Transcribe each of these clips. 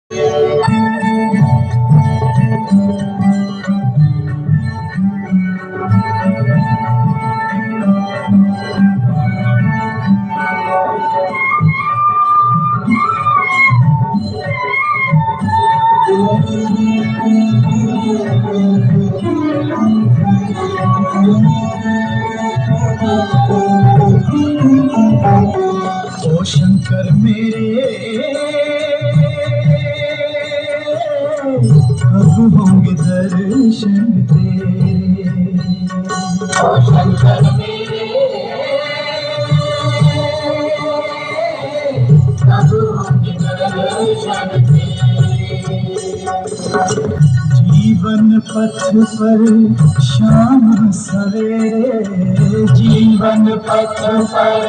ओ शंकर मेरे कब होंगे दर्शन तेरे। ओ शंकर मेरे कब होंगे दर्शन तेरे। जीवन पथ पर शाम सवेरे, जीवन पथ पर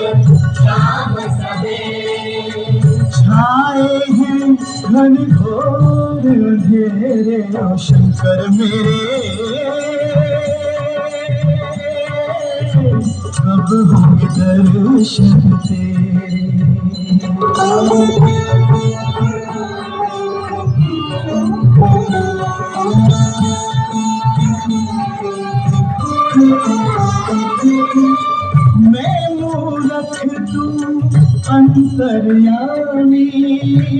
शाम सवेरे छाए हैं घन घोर अंधेरे। ओ शंकर मेरे कब होंगे दर्शन तेरे। मैं मूरख तू अंतर्यामी,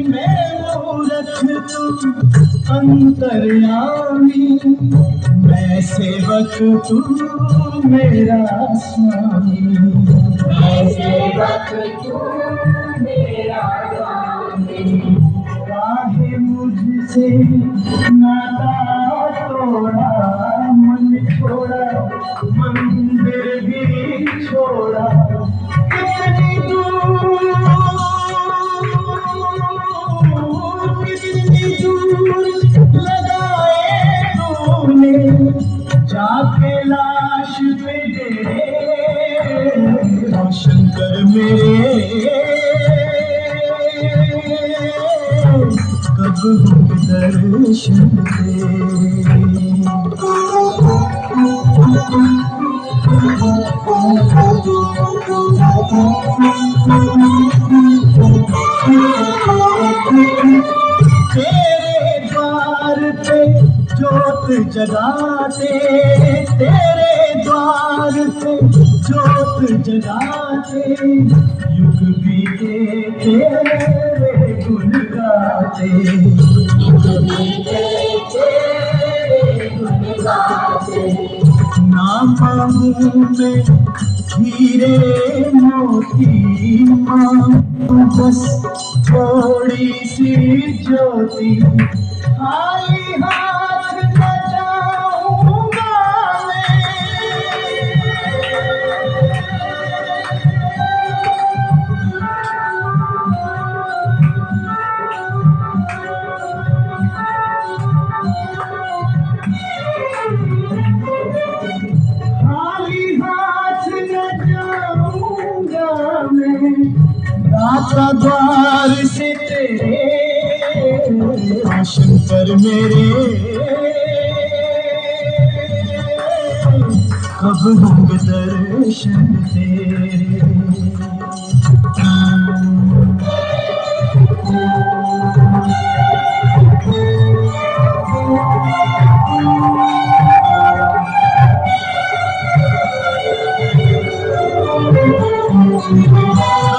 मैं मूरख तू अंतर्यामी, मैं सेवक तू मेरा स्वामी। मैं सेवक तू मेरा स्वामी। काहे मुझसे नाता तोड़ा, मन छोड़ा मंदिर भी छोड़ा। कितनी दूर लगाए तूने जाके लाश पे डेरे। ओ शंकर मेरे कब होंगे दर्शन तेरे। तेरे द्वार पे जोत जगाते, तेरे द्वार पे जोत जगाते, युग बीते तेरे गुण गाते। युग बीते तेरे गुण गाते। ना मांगू मैं हीरे मोती, मांगू बस थोड़ी सी ज्योति। खाली हाथ न जाऊंगा मैं, खाली हाथ न जाऊंगा मैं दाता द्वार से तेरे। शंकर मेरे कब होंगे दर्शन तेरे।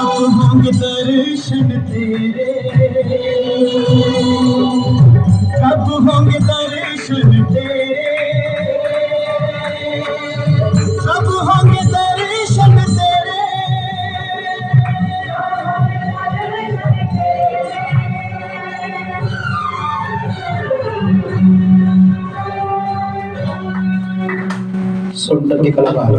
कब होंगे दर्शन तेरे। कब होंगे दर्शन तेरे। कब होंगे दर्शन तेरे। सुंदर के कलाकार